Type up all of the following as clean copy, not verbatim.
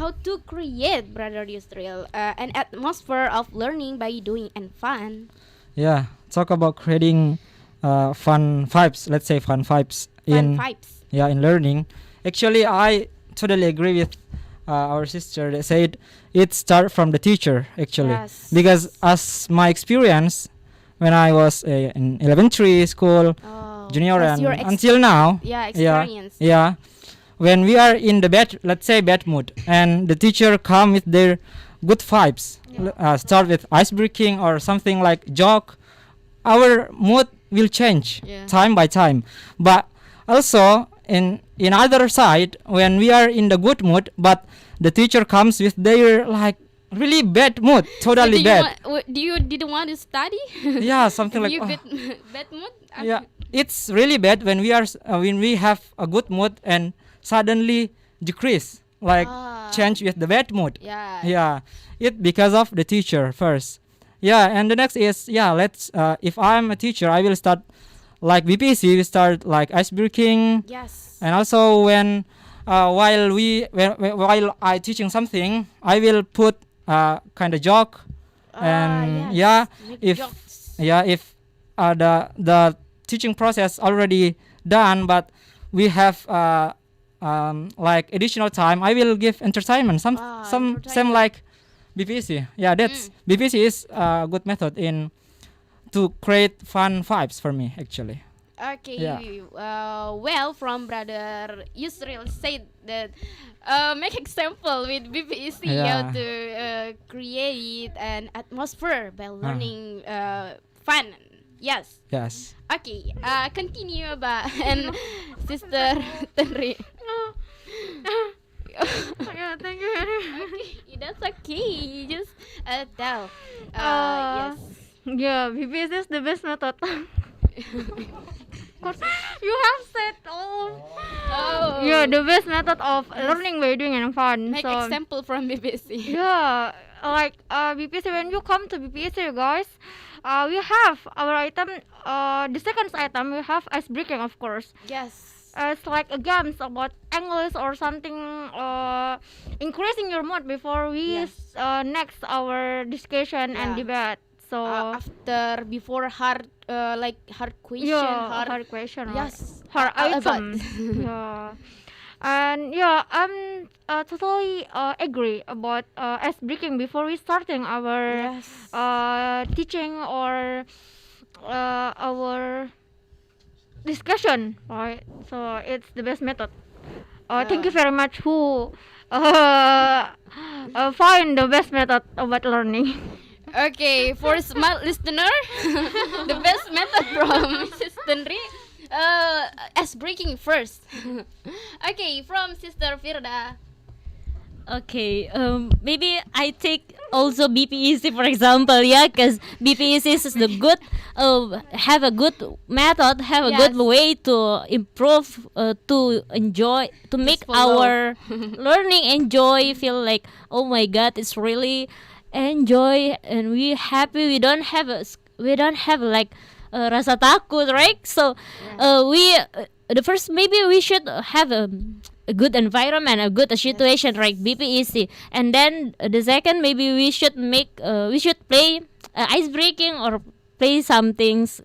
how to create, Brother Yusril, an atmosphere of learning by doing and fun. Yeah, talk about creating fun vibes. Let's say fun vibes Fun vibes. in learning. Actually, I totally agree with our sister that said it start from the teacher actually, Yes. because as my experience when I was in elementary school, junior As and your until now, experience. yeah, when we are in the let's say bad mood, and the teacher come with their good vibes, start with ice breaking or something like joke, our mood will change time by time. But also in other side, when we are in the good mood but the teacher comes with their like really bad mood, totally so bad. do you didn't want to study? Yeah, something like you bad mood? yeah, it's really bad when when we have a good mood and suddenly decrease, like change with the bad mood. Yeah, it because of the teacher first. Yeah, and the next is let's if I'm a teacher, I will start like BPC, we start like ice breaking. Yes. And also when while I teaching something, I will put kind of joke. And Make jokes. if the teaching process already done, but we have like additional time, I will give entertainment, some like BPC. Yeah, that's BPC is a good method in to create fun vibes for me actually. Okay. Yeah. Well, from Brother Yusril said that make example with BPEC how to create an atmosphere by learning fun. Yes. Yes. Okay. Continue, Ba and Sister Tenri. Yeah, thank you. Okay, that's okay. Just tell. Yes. Yeah, BPS is the best method. You have said all. Yeah, the best method of learning by doing and fun. Make So example from BPC. yeah, like BPC, when you come to BPC, guys, we have our item. The second item we have ice breaking, of course. Yes. It's like a games about English or something, increasing your mood before we next our discussion and debate. So before hard question, hard question. Yes, hard item. Yeah. And I'm totally agree about ice breaking before we starting our teaching or our discussion, right? So it's the best method. Thank you very much who find the best method about learning. Okay, for smart listener, the best method from Mrs. Tenri, ice breaking first. Okay, from Sister Firda. Okay, maybe I take also BPEC for example, because BPEC is the good, have a good method, have a good way to improve, to enjoy, to make our learning enjoy, feel like, oh my God, it's really enjoy and we happy. We don't have like rasa takut, right? So we the first maybe we should have a good environment, a good situation, like BPEC, and then the second maybe we should play ice breaking or play some games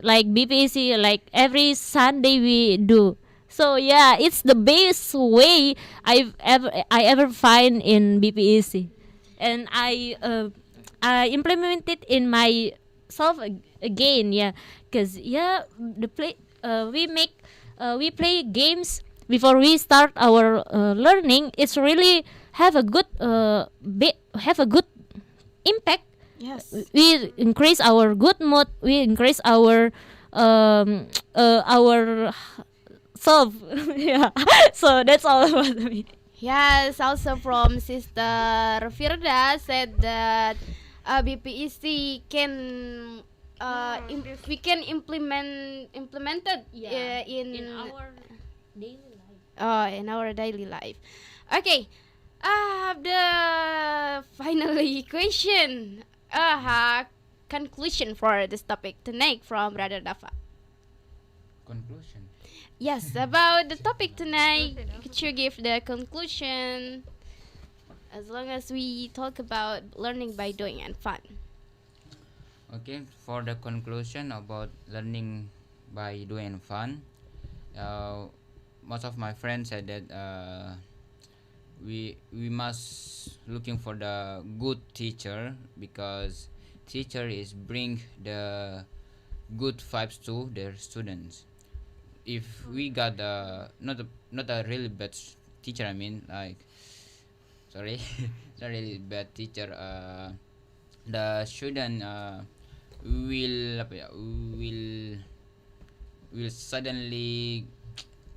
like BPEC, like every Sunday we do. So yeah, it's the best way I ever find in BPEC, and I implement it in myself again, because we play games before we start our learning. It's really have a good impact. Yes. We increase our good mood. We increase our self. Yeah. So that's all about me. Yes, also from Sister Firda said that BPEC can we can implement it in our daily life. In our daily life. Okay, the finally question, conclusion for this topic tonight from Brother Dafa. Conclusion. Yes, about the topic tonight, could you give the conclusion? As long as we talk about learning by doing and fun. Okay, for the conclusion about learning by doing fun, most of my friends said that we must looking for the good teacher, because teacher is bring the good vibes to their students. If we got not a really bad teacher, I mean, like, sorry, not really bad teacher, the student will apa ya, will suddenly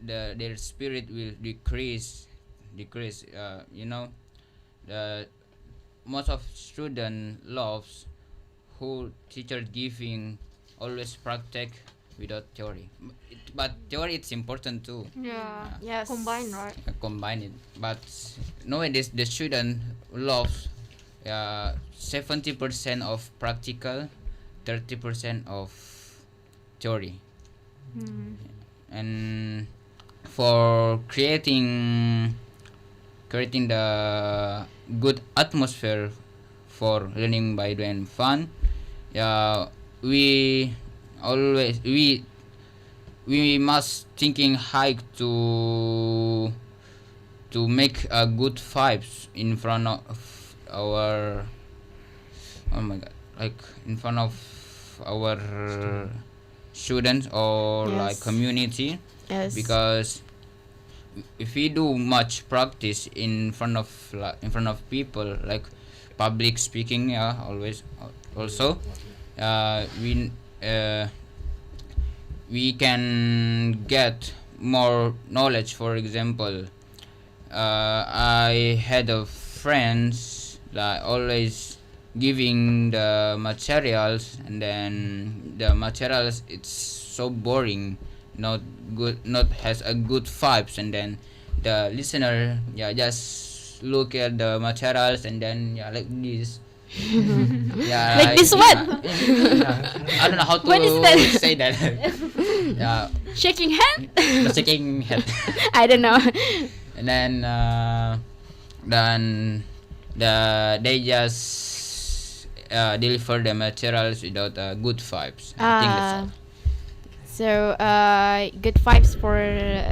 their spirit will decrease. You know, the most of student loves who teacher giving always practice without theory. But theory it's important too. Yeah. Yes. Combine, right? Combine it. But nowadays the student loves 70% of practical, 30% of theory. And for creating the good atmosphere for learning by doing fun, we always we must thinking high to make a good vibes in front of our, oh my god, like in front of our students or like Yes. community. Yes. Because if we do much practice in front of people, like public speaking, always also we can get more knowledge. For example, I had a friends like always giving the materials, and then the materials it's so boring, not good, not has a good vibes, and then the listener just look at the materials and then like this. Like this what? I don't know how to What is that? say that. Yeah, Shaking hand? the shaking head. I don't know. And then they just deliver the materials without good vibes. I think that's all. So good vibes for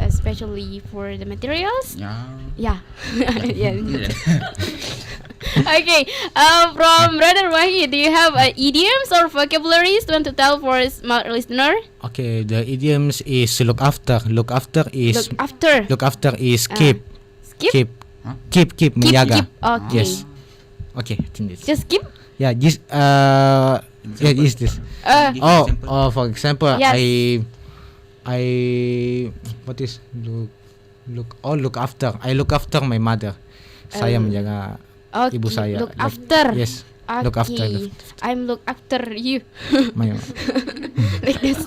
especially for the materials. Yeah. Yeah. Okay. From Brother Wahid, do you have idioms or vocabularies you want to tell for smart listener? Okay, the idioms is look after. Look after is Look after. keep. Skip. Keep. Huh? Keep menjaga. Keep. Okay. Yes. Okay, I think this. Just keep. Yeah, this yeah, is this. Oh, for example, Yes. I what is look after. I look after my mother. Saya menjaga Okay. ibu saya. Look after. Yes. Okay. Look after. I'm look after you. My Like this.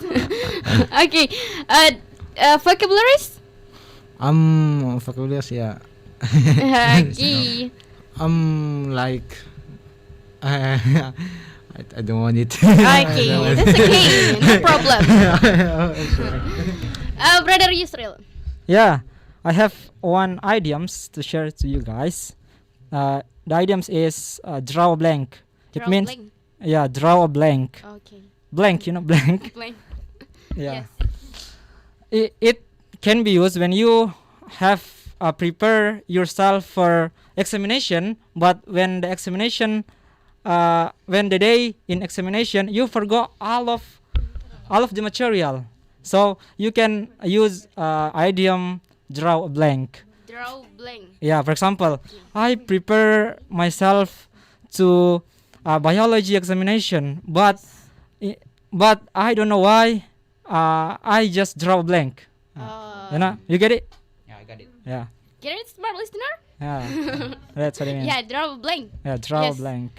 Okay. Vocabularies. vocabularies, yeah. Okay. Like I don't want it. Okay, that's okay. No problem. Brother Yusril. Yeah, I have one idioms to share to you guys. The idioms is draw a blank. It Draw means blank. yeah, draw a blank. Okay. Blank, you know, blank. Blank. Yeah. Yes. It can be used when you have prepare yourself for examination, but when the examination, when the day in examination, you forgot all of the material. So you can use idiom draw a blank. Draw blank. Yeah, for example, I prepare myself to biology examination, but I don't know why. I just draw a blank. You know, you get it? Yeah, I got it. Yeah, Get it, smart listener? yeah. That's what I mean. Yeah, draw blank. Yeah, draw Yes. a blank.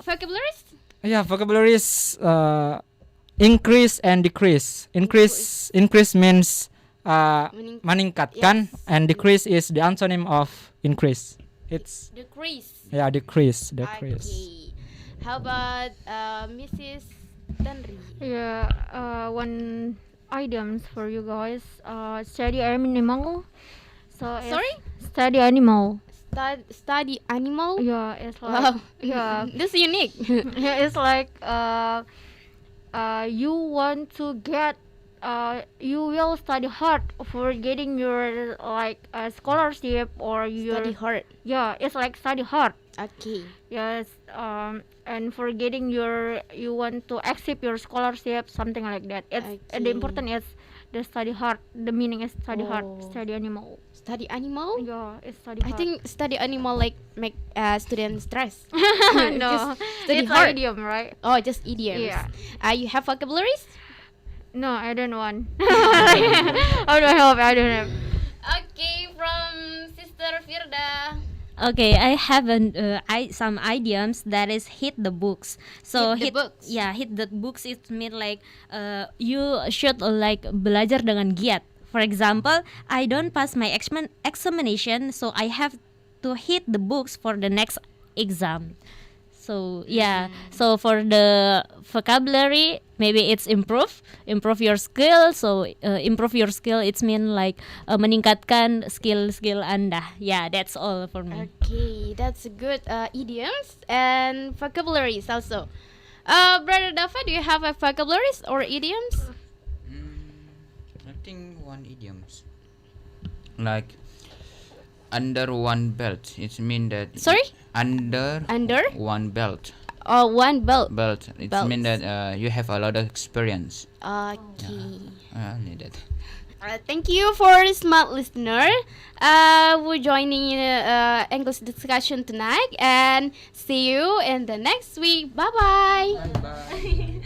Vocabularies? Yeah, vocabularies increase and decrease. Increase means meningkatkan, and decrease is the antonym of increase. It's Decrease. yeah, decrease. Okay. How about Mrs. Tanri? Yeah, one idioms for you guys. Study animal. So it's Sorry? study animal. Study animal. Yeah, it's like Wow. yeah, This is unique. yeah, it's like you want to get you will study hard for getting your like scholarship or your Study hard. yeah, it's like study hard. Okay. Yes, and for getting your you want to accept your scholarship, something like that. It's the Okay. important is the study hard. The meaning is study hard. Oh. Study animal. Study animal. Yeah, it's study I hard. think study animal like make students stress. No, Just study it's hard. idiom, right? Oh, just idioms. Yeah. You have vocabularies? No, I don't want. I don't have. I don't have. Okay, from Sister Firda. Okay, I have some idioms that is hit the books. So Hit the books. Yeah, hit the books. It mean like you should like belajar dengan giat. For example, I don't pass my examination, so I have to hit the books for the next exam. So yeah, so for the vocabulary, maybe it's improve your skill. So improve your skill, it's mean like meningkatkan skill Anda. Yeah, that's all for me. Okay, that's good idioms and vocabularies also. Brother Dafa, do you have a vocabularies or idioms? I think one idioms like under one belt. It mean that Sorry? under Under? one belt. Oh, one belt. It Belts. mean that you have a lot of experience. Okay. Only that. Thank you for the smart listener. We're joining English discussion tonight and see you in the next week. Bye bye. Bye.